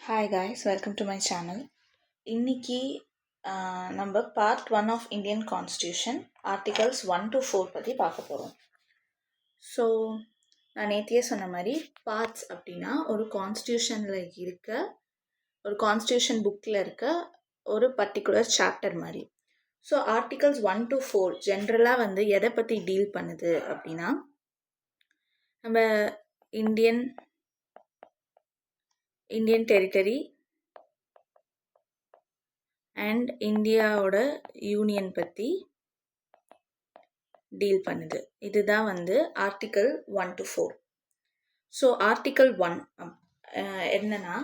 Hi guys, welcome to my channel. இன்னைக்கு நம்ம part 1 of Indian constitution articles 1 to 4 பற்றி பார்க்க போகிறோம். ஸோ நான் நேத்தியே சொன்ன மாதிரி பார்ட்ஸ் அப்படின்னா ஒரு கான்ஸ்டியூஷனில் இருக்க ஒரு கான்ஸ்டியூஷன் புக்கில் இருக்க ஒரு பர்டிகுலர் சாப்டர் மாதிரி. ஸோ ஆர்டிகல்ஸ் 1 to 4 ஜென்ரலாக வந்து எதை பற்றி டீல் பண்ணுது அப்படின்னா நம்ம இந்தியன் டெரிட்டரி அண்ட் இந்தியாவோட யூனியன் பற்றி டீல் பண்ணுது. இதுதான் வந்து ஆர்டிக்கல் 1 to 4. ஸோ ஆர்டிக்கல் 1 என்னன்னா,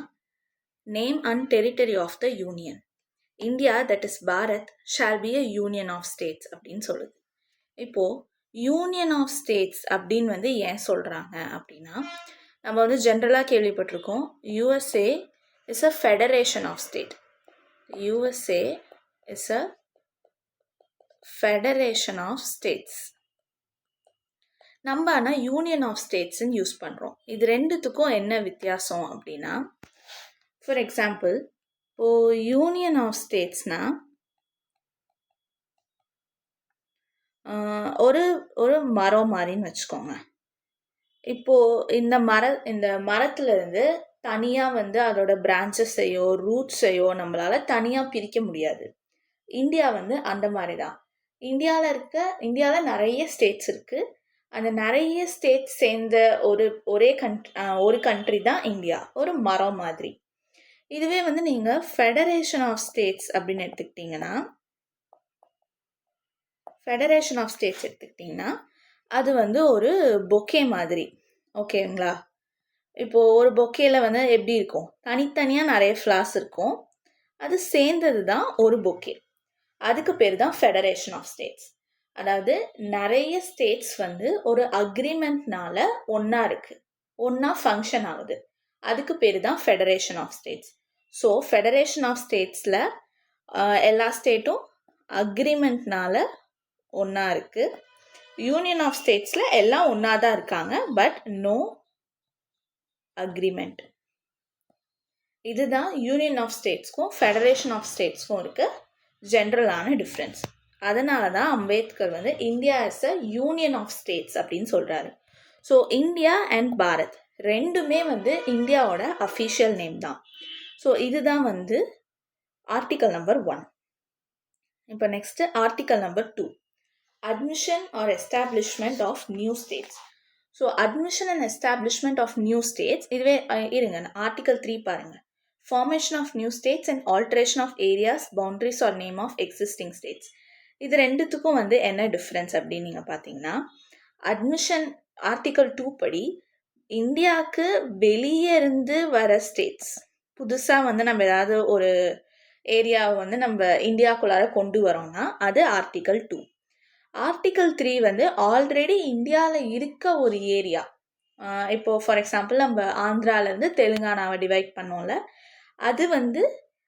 name and territory of the union. India that is Bharat shall be a union of states அப்படின்னு சொல்லுது. இப்போது யூனியன் ஆஃப் ஸ்டேட்ஸ் அப்படின்னு வந்து ஏன் சொல்கிறாங்க அப்படின்னா, நம்ம வந்து ஜென்ரலாக கேள்விப்பட்டிருக்கோம், USA is a federation of state. USA is a federation of states. நம்ம ஆனால் யூனியன் ஆஃப் ஸ்டேட்ஸ்ன்னு யூஸ் பண்ணுறோம். இது ரெண்டுத்துக்கும் என்ன வித்தியாசம் அப்படின்னா, ஃபார் எக்ஸாம்பிள் இப்போது யூனியன் ஆஃப் ஸ்டேட்ஸ்னால் ஒரு மரம் மாதிரின்னு வச்சுக்கோங்க. இப்போது இந்த மரத்துலேருந்து தனியாக வந்து அதோட பிரான்ச்சஸையோ ரூட்ஸையோ நம்மளால் தனியாக பிரிக்க முடியாது. இந்தியா வந்து அந்த மாதிரி தான். இந்தியாவில் நிறைய ஸ்டேட்ஸ் இருக்குது. அந்த நிறைய ஸ்டேட்ஸ் சேர்ந்த ஒரு கண்ட்ரி தான் இந்தியா, ஒரு மரம் மாதிரி. இதுவே வந்து நீங்கள் ஃபெடரேஷன் ஆஃப் ஸ்டேட்ஸ் அப்படின்னு எடுத்துக்கிட்டிங்கன்னா அது வந்து ஒரு பொக்கே மாதிரி. ஓகேங்களா? இப்போது ஒரு பொக்கேல வந்து எப்படி இருக்கும், தனித்தனியாக நிறைய ஃப்ளார்ஸ் இருக்கும், அது சேர்ந்தது தான் ஒரு பொக்கே. அதுக்கு பேர் தான் ஃபெடரேஷன் ஆஃப் ஸ்டேட்ஸ். அதாவது நிறைய ஸ்டேட்ஸ் வந்து ஒரு அக்ரிமெண்ட்னால ஒன்றா ஃபங்க்ஷன் ஆகுது. அதுக்கு பேர் தான் federation of states. So federation of ஸ்டேட்ஸில் எல்லா ஸ்டேட்டும் அக்ரிமெண்ட்னால ஒன்றா இருக்குது. யூனியன் ஆஃப் ஸ்டேட்ஸில் எல்லாம் ஒன்றா தான் இருக்காங்க, பட் நோ அக்ரிமெண்ட். இதுதான் யூனியன் ஆஃப் ஸ்டேட்ஸ்க்கும் ஃபெடரேஷன் ஆஃப் ஸ்டேட்ஸ்க்கும் இருக்க ஜென்ரலான டிஃப்ரென்ஸ். அதனால தான் அம்பேத்கர் வந்து India is a union of states அப்படின்னு சொல்கிறாரு. ஸோ இந்தியா அண்ட் பாரத் ரெண்டுமே வந்து இந்தியாவோட அஃபிஷியல் நேம் தான். ஸோ இதுதான் வந்து ஆர்டிக்கல் நம்பர் 1. இப்போ next article number 2, admission or establishment of new states. So admission and establishment of new states. இதுவே இருங்க, ஆர்டிக்கல் 3 பாருங்கள். Formation of new states and alteration of areas, boundaries or name of existing states. இது ரெண்டுத்துக்கும் வந்து என்ன difference அப்படின்னு நீங்கள் பார்த்தீங்கன்னா, அட்மிஷன் ஆர்டிக்கல் 2 படி இந்தியாவுக்கு வெளியே இருந்து வர ஸ்டேட்ஸ், புதுசாக வந்து நம்ம ஏதாவது ஒரு ஏரியாவை வந்து நம்ம இந்தியாவுக்குள்ளார கொண்டு வரோம்னா அது ஆர்டிக்கல் 2. ஆர்டிக்கல் 3 வந்து ஆல்ரெடி இந்தியாவில் இருக்க ஒரு ஏரியா. இப்போது ஃபார் எக்ஸாம்பிள் நம்ம ஆந்திராவிலேருந்து தெலுங்கானாவை டிவைட் பண்ணோம்ல, அது வந்து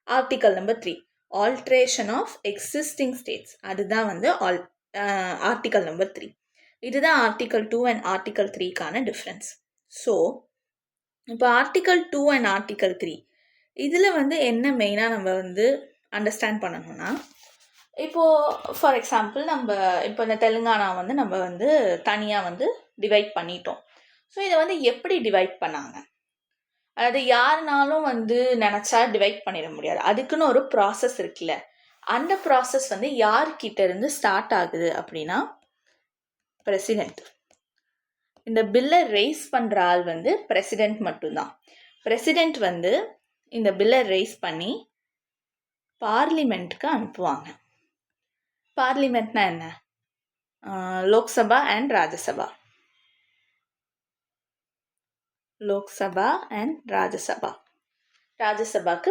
article number 3, alteration of existing states. அதுதான் வந்து ஆர்டிக்கல் நம்பர் 3. இதுதான் ஆர்டிக்கல் 2 அண்ட் ஆர்டிக்கல் 3க்கான டிஃப்ரென்ஸ். ஸோ இப்போ ஆர்டிக்கல் 2 அண்ட் ஆர்டிக்கல் 3 இதில் வந்து என்ன மெயினாக நம்ம வந்து அண்டர்ஸ்டாண்ட் பண்ணணும்னா, இப்போது ஃபார் எக்ஸாம்பிள் நம்ம இப்போ இந்த தெலுங்கானா வந்து நம்ம வந்து தனியாக வந்து டிவைட் பண்ணிட்டோம். ஸோ இதை வந்து எப்படி டிவைட் பண்ணாங்க, அதாவது யாருனாலும் வந்து நினச்சா டிவைட் பண்ணிட முடியாது. அதுக்குன்னு ஒரு ப்ராசஸ் இருக்குல்ல. அந்த ப்ராசஸ் வந்து யார்கிட்ட இருந்து ஸ்டார்ட் ஆகுது அப்படின்னா பிரசிடெண்ட். இந்த பில்லை ரைஸ் பண்ணுற ஆள் வந்து பிரசிடெண்ட் மட்டும்தான். பிரசிடெண்ட் வந்து இந்த பில்லை ரைஸ் பண்ணி பார்லிமெண்ட்டுக்கு அனுப்புவாங்க. பார்லிமெண்ட்னா என்ன? லோக்சபா அண்ட் ராஜ்யசபா. லோக்சபா அண்ட் ராஜ்யசபாக்கு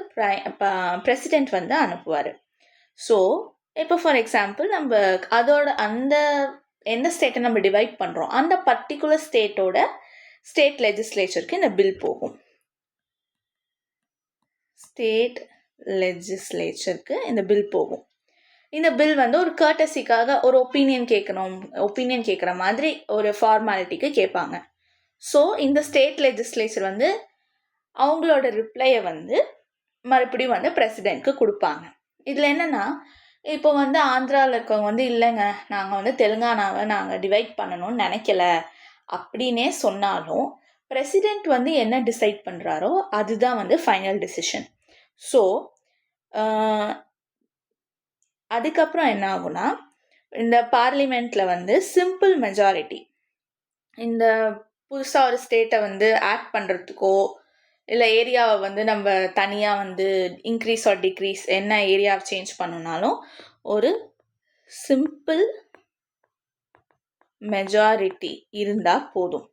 பிரசிடெண்ட் வந்து அனுப்புவார். ஸோ இப்போ ஃபார் எக்ஸாம்பிள் நம்ம எந்த ஸ்டேட்டை நம்ம டிவைட் பண்ணுறோம், அந்த பர்டிகுலர் ஸ்டேட் லெஜிஸ்லேச்சருக்கு இந்த பில் போகும். ஸ்டேட் லெஜிஸ்லேச்சருக்கு இந்த பில் போகும். இந்த பில் வந்து ஒரு கர்ட்டசிக்காக ஒரு ஒப்பீனியன் கேட்குற மாதிரி ஒரு ஃபார்மாலிட்டிக்கு கேட்பாங்க. ஸோ இந்த ஸ்டேட் லெஜிஸ்லேச்சர் வந்து அவங்களோட ரிப்ளையை வந்து மறுபடியும் வந்து பிரசிடெண்ட்க்கு கொடுப்பாங்க. இதில் என்னென்னா, இப்போ வந்து ஆந்திராவில் இருக்கவங்க வந்து இல்லைங்க, நாங்கள் வந்து தெலுங்கானாவை நாங்கள் டிவைட் பண்ணணும்னு நினைக்கல அப்படின்னே சொன்னாலும் பிரசிடெண்ட் வந்து என்ன டிசைட் பண்ணுறாரோ அதுதான் வந்து ஃபைனல் டிசிஷன். ஸோ அதுக்கப்புறம் என்ன ஆகும்னா, இந்த பார்லிமெண்ட்டில் வந்து சிம்பிள் மெஜாரிட்டி, இந்த புதுசாக ஒரு ஸ்டேட்டை வந்து ஆட் பண்ணுறதுக்கோ இல்லை ஏரியாவை வந்து நம்ம தனியாக வந்து இன்க்ரீஸ் ஆர் டிக்ரீஸ் என்ன ஏரியாவை சேஞ்ச் பண்ணணுன்னாலும் ஒரு சிம்பிள் மெஜாரிட்டி இருந்தால் போதும்.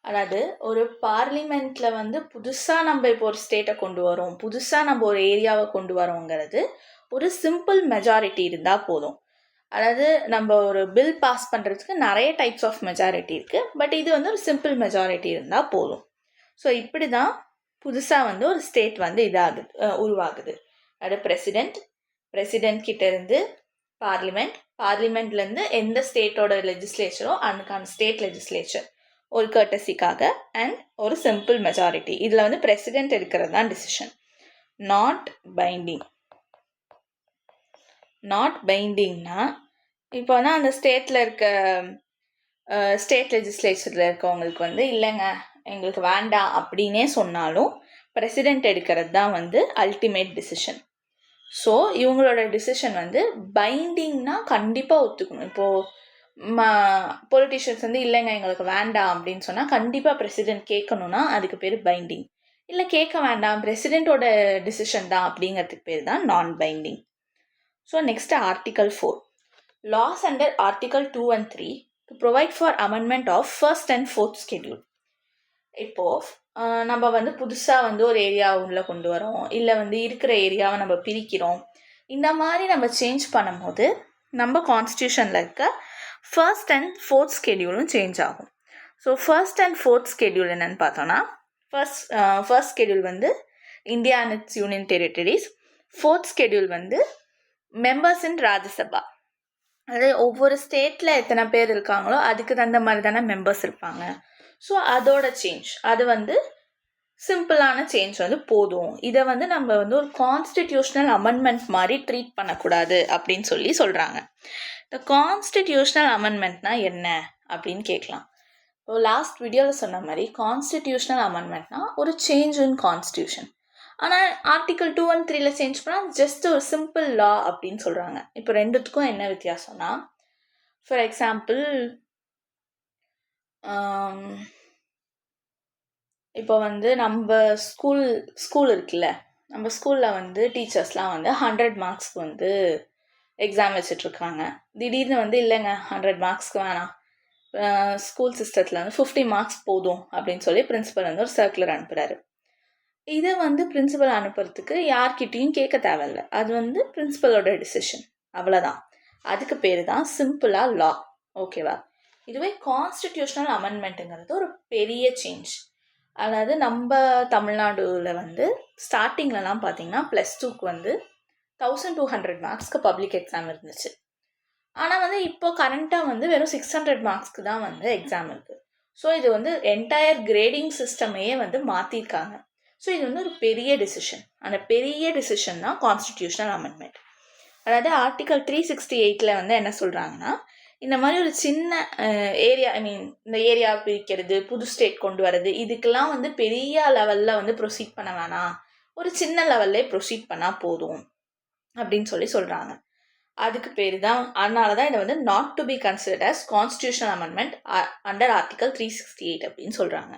அதாவது ஒரு பார்லிமெண்ட்டில் வந்து புதுசாக நம்ம இப்போ ஒரு ஸ்டேட்டை கொண்டு வரோம், புதுசாக நம்ம ஒரு ஏரியாவை கொண்டு வரோங்கிறது ஒரு சிம்பிள் மெஜாரிட்டி இருந்தால் போதும். அதாவது நம்ம ஒரு பில் பாஸ் பண்ணுறதுக்கு நிறைய டைப்ஸ் ஆஃப் மெஜாரிட்டி இருக்குது, பட் இது வந்து ஒரு சிம்பிள் மெஜாரிட்டி இருந்தால் போதும். ஸோ இப்படி தான் புதுசாக வந்து ஒரு ஸ்டேட் வந்து உருவாகுது. அது பிரசிடெண்ட் கிட்டேருந்து பார்லிமெண்ட்லேருந்து எந்த ஸ்டேட்டோட லெஜிஸ்லேச்சரோ அதுக்கான ஸ்டேட் லெஜிஸ்லேச்சர் ஒரு கர்டசிக்காக அண்ட் ஒரு சிம்பிள் மெஜாரிட்டி. இதில் வந்து பிரசிடெண்ட் எடுக்கிறது தான் டிசிஷன். நாட் பைண்டிங்னா இப்போ வந்து அந்த ஸ்டேட்டில் இருக்க ஸ்டேட் லெஜிஸ்லேச்சரில் இருக்கவங்களுக்கு வந்து இல்லைங்க எங்களுக்கு வேண்டாம் அப்படின்னே சொன்னாலும் பிரசிடெண்ட் எடுக்கிறது தான் வந்து அல்டிமேட் டிசிஷன். ஸோ இவங்களோட டிசிஷன் வந்து பைண்டிங்னா கண்டிப்பாக ஒத்துக்கணும். இப்போது பொலிட்டிஷியன்ஸ் வந்து இல்லைங்க எங்களுக்கு வேண்டாம் அப்படின்னு சொன்னால் கண்டிப்பாக பிரசிடெண்ட் கேட்கணுன்னா அதுக்கு பேர் பைண்டிங். இல்லை கேட்க வேண்டாம் பிரசிடெண்ட்டோட டிசிஷன் தான் அப்படிங்கிறதுக்கு பேர் தான் நான் binding. So next Article 4. Laws under Article 2 and 3 to provide for amendment of first and fourth schedule. இப்போது நம்ம வந்து புதுசாக வந்து ஒரு ஏரியாவை உள்ளே கொண்டு வரோம், இல்லை வந்து இருக்கிற ஏரியாவை நம்ம பிரிக்கிறோம். இந்த மாதிரி நம்ம சேஞ்ச் பண்ணும்போது நம்ம கான்ஸ்டியூஷனில் இருக்க ஃபர்ஸ்ட் அண்ட் ஃபோர்த் ஸ்கெடியூலும் சேஞ்ச் ஆகும். So first and fourth schedule என்னென்னு பார்த்தோன்னா, ஃபர்ஸ்ட் ஸ்கெடியூல் வந்து India and it's union territories. Fourth schedule வந்து மெம்பர்ஸ் இன் ராஜ்யசபா. அதாவது ஒவ்வொரு ஸ்டேட்டில் எத்தனை பேர் இருக்காங்களோ அதுக்கு தகுந்த மாதிரி தானே மெம்பர்ஸ் இருப்பாங்க. ஸோ அதோட சேஞ்ச் அது வந்து சிம்பிளான சேஞ்ச் வந்து போதும். இதை வந்து நம்ம வந்து ஒரு கான்ஸ்டிடியூஷனல் அமெண்ட்மெண்ட் மாதிரி ட்ரீட் பண்ணக்கூடாது அப்படின்னு சொல்கிறாங்க. இந்த கான்ஸ்டிடியூஷனல் அமெண்ட்மெண்ட்னா என்ன அப்படின்னு கேட்கலாம். இப்போ லாஸ்ட் வீடியோவில் சொன்ன மாதிரி கான்ஸ்டிடியூஷனல் அமெண்ட்மெண்ட்னா ஒரு சேஞ்ச் இன் கான்ஸ்டியூஷன். ஆனால் Article 2 and 3 சேஞ்ச் பண்ணால் ஜஸ்ட் ஒரு சிம்பிள் லா அப்படின்னு சொல்கிறாங்க. இப்போ ரெண்டுத்துக்கும் என்ன வித்தியாசம்னா, ஃபார் எக்ஸாம்பிள் இப்போ வந்து நம்ம ஸ்கூல் இருக்குல்ல, நம்ம ஸ்கூலில் வந்து டீச்சர்ஸ்லாம் வந்து 100 மார்க்ஸ்க்கு வந்து எக்ஸாம் வச்சிட்ருக்காங்க. திடீர்னு வந்து இல்லைங்க 100 மார்க்ஸ்க்கு வேணாம், ஸ்கூல் சிஸ்டத்தில் வந்து 50 மார்க்ஸ் போதும் அப்படின்னு சொல்லி பிரின்சிபல் வந்து ஒரு சர்க்குலர் அனுப்புகிறாரு. இதை வந்து பிரின்சிபல் அனுப்புறதுக்கு யார்கிட்டையும் கேட்க தேவையில்ல, அது வந்து பிரின்சிபலோட டிசிஷன், அவ்வளோதான். அதுக்கு பேர் தான் சிம்பிளாக லா. ஓகேவா? இதுவே கான்ஸ்டிடியூஷனல் அமெண்ட்மெண்ட்டுங்கிறது ஒரு பெரிய சேஞ்ச். அதாவது நம்ம தமிழ்நாடுல வந்து ஸ்டார்டிங்லலாம் பார்த்தீங்கன்னா +2க்கு வந்து 1200 மார்க்ஸ்க்கு பப்ளிக் எக்ஸாம் இருந்துச்சு. ஆனால் வந்து இப்போ கரண்ட்டாக வந்து வெறும் 600 மார்க்ஸ்க்கு தான் வந்து எக்ஸாம் இருக்குது. ஸோ இது வந்து என்டையர் கிரேடிங் சிஸ்டமையே வந்து மாற்றிருக்காங்க. ஸோ இது வந்து ஒரு பெரிய டிசிஷன். அந்த பெரிய டிசிஷன் தான் கான்ஸ்டிடியூஷனல் அமெண்ட்மெண்ட். அதாவது Article 368 வந்து என்ன சொல்கிறாங்கன்னா, இந்த மாதிரி ஒரு சின்ன ஏரியா, இந்த ஏரியா பிரிக்கிறது, புது ஸ்டேட் கொண்டு வர்றது, இதுக்கெல்லாம் வந்து பெரிய லெவலில் வந்து ப்ரொசீட் பண்ண வேணாம், ஒரு சின்ன லெவல்லே ப்ரொசீட் பண்ணால் போதும் அப்படின்னு சொல்கிறாங்க. அதுக்கு பேர் தான், அதனால தான் இதை வந்து not to be considered as constitutional amendment under Article 368 அப்படின்னு சொல்கிறாங்க.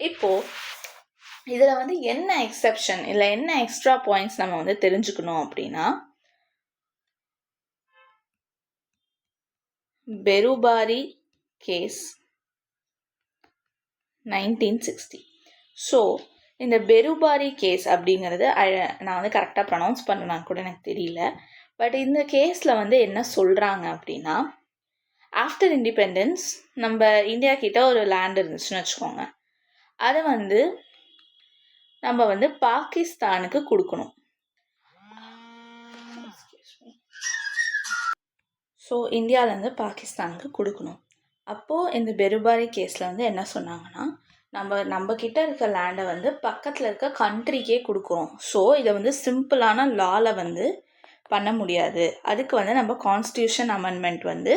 இப்போது இதில் வந்து என்ன எக்ஸெப்ஷன் இல்லை என்ன எக்ஸ்ட்ரா பாயிண்ட்ஸ் நம்ம வந்து தெரிஞ்சுக்கணும் அப்படின்னா, பெருபாரி கேஸ் 1960. ஸோ இந்த பெருபாரி கேஸ் அப்படிங்கிறது நான் வந்து கரெக்டாக ப்ரொனவுன்ஸ் பண்ணலான்னு கூட எனக்கு தெரியல. பட் இந்த கேஸில் வந்து என்ன சொல்கிறாங்க அப்படின்னா, ஆஃப்டர் இண்டிபெண்டன்ஸ் நம்ம இந்தியா கிட்ட ஒரு லேண்ட் இருந்துச்சுன்னு வச்சுக்கோங்க, அதை வந்து நம்ம வந்து பாகிஸ்தானுக்கு கொடுக்கணும். ஸோ இந்தியாவிலேருந்து பாகிஸ்தானுக்கு கொடுக்கணும். அப்போது இந்த பெருபாரி கேஸில் வந்து என்ன சொன்னாங்கன்னா, நம்ம கிட்ட இருக்க லேண்டை வந்து பக்கத்தில் இருக்க கண்ட்ரிக்கே கொடுக்குறோம். ஸோ இதை வந்து சிம்பிளான லாவில் வந்து பண்ண முடியாது. அதுக்கு வந்து நம்ம கான்ஸ்டியூஷன் அமெண்ட்மெண்ட் வந்து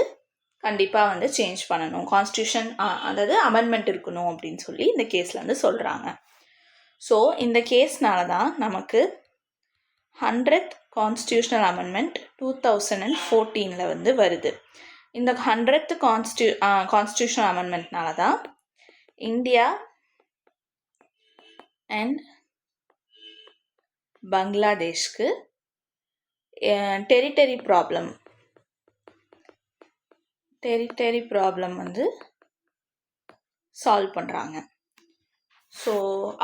கண்டிப்பாக வந்து சேஞ்ச் பண்ணணும். கான்ஸ்டியூஷன் அதாவது அமெண்ட்மெண்ட் இருக்கணும் அப்படின்னு சொல்லி இந்த கேஸில் வந்து சொல்கிறாங்க. ஸோ இந்த கேஸ்னால தான் நமக்கு 100th கான்ஸ்டியூஷனல் அமெண்ட்மெண்ட் 2014 வந்து வருது. இந்த 100th கான்ஸ்டியூஷனல் அமெண்ட்மெண்ட்னால தான் இந்தியா அண்ட் பங்களாதேஷ்க்கு டெரிட்டரி ப்ராப்ளம் வந்து சால்வ் பண்ணுறாங்க. ஸோ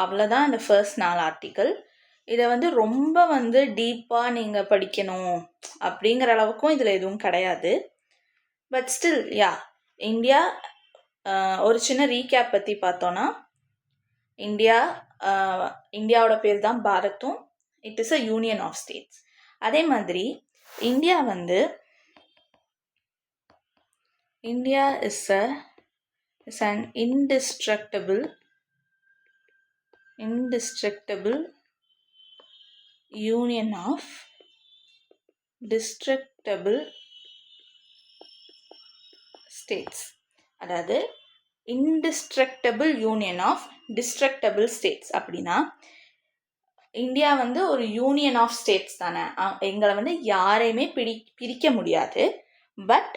அவ்வளோதான் இந்த ஃபர்ஸ்ட் 4 ஆர்டிக்கல். இதை வந்து ரொம்ப வந்து டீப்பாக நீங்கள் படிக்கணும் அப்படிங்கிற அளவுக்கும் இதில் எதுவும் கிடையாது. பட் ஸ்டில் இந்தியா ஒரு சின்ன ரீகேப் பற்றி பார்த்தோன்னா, இந்தியாவோட பேர் தான் பாரத்தும். It is a union of states. அதே மாதிரி India is an indestructible union of destructible states. அதாவது indestructible union of destructible states அப்படின்னா, இந்தியா வந்து ஒரு யூனியன் ஆஃப் ஸ்டேட்ஸ் தானே. எங்களை வந்து யாரையுமே பிரிக்க முடியாது. பட்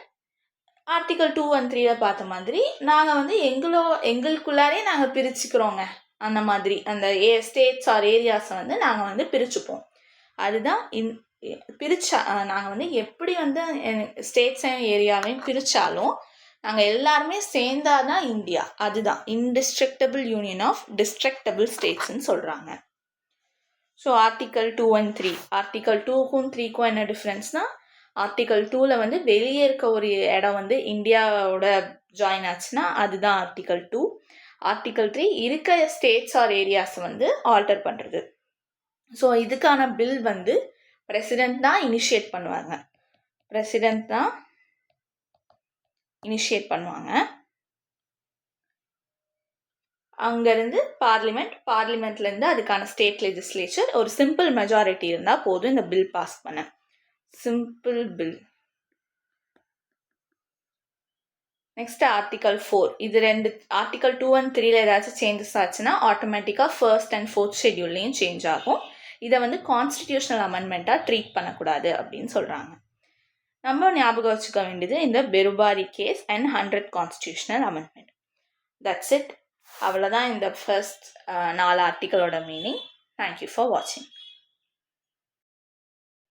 ஆர்டிகல் 2 and 3 பார்த்த மாதிரி நாங்கள் வந்து எங்களுக்குள்ளாரே நாங்கள் பிரிச்சுக்கிறோங்க. அந்த மாதிரி அந்த ஸ்டேட்ஸ் ஆர் ஏரியாஸை வந்து நாங்கள் வந்து பிரிச்சுப்போம். அதுதான் நாங்கள் வந்து எப்படி வந்து ஸ்டேட்ஸையும் ஏரியாவையும் பிரித்தாலும் நாங்கள் எல்லாருமே சேர்ந்தாதான் இந்தியா. அதுதான் இன்டிஸ்ட்ரக்டபிள் யூனியன் ஆஃப் டிஸ்ட்ரக்டபிள் ஸ்டேட்ஸ்ன்னு சொல்கிறாங்க. ஸோ ஆர்டிகல் 2 and 3, ஆர்டிகல் 2க்கும் 3க்கும் என்ன டிஃப்ரென்ஸ்னால், ஆர்டிகல் 2ல் வந்து வெளியே இருக்க ஒரு இடம் வந்து இந்தியாவோட ஜாயின் ஆச்சுன்னா அதுதான் ஆர்டிகல் 2. ஆர்டிகல் 3 இருக்க ஸ்டேட்ஸ் ஆர் ஏரியாஸை வந்து ஆல்டர் பண்ணுறது. ஸோ இதுக்கான பில் வந்து பிரசிடெண்ட் தான் இனிஷியேட் பண்ணுவாங்க. அங்கேருந்து பார்லிமெண்ட்லேருந்து அதுக்கான ஸ்டேட் லெஜிஸ்லேச்சர் ஒரு சிம்பிள் மெஜாரிட்டி இருந்தால் போதும் இந்த பில் பாஸ் பண்ண. Simple bill. Next article 4. இது ரெண்டு ஆர்டிகல் 2 and 3ல் ஏதாச்சும் சேஞ்சஸ் ஆச்சுன்னா ஆட்டோமேட்டிக்காக 1st and 4th ஷெட்யூல்லையும் சேஞ்ச் ஆகும். இதை வந்து கான்ஸ்டிடியூஷனல் அமெண்ட்மெண்ட்டாக ட்ரீட் பண்ணக்கூடாது அப்படின்னு சொல்கிறாங்க. நம்ம ஞாபகம் வச்சுக்க வேண்டியது இந்த Berubari case and 100th constitutional amendment. That's it. அவ்வளோதான் இந்த ஃபர்ஸ்ட் 4 ஆர்டிக்கலோட மீனிங். தேங்க்யூ ஃபார் வாட்சிங்.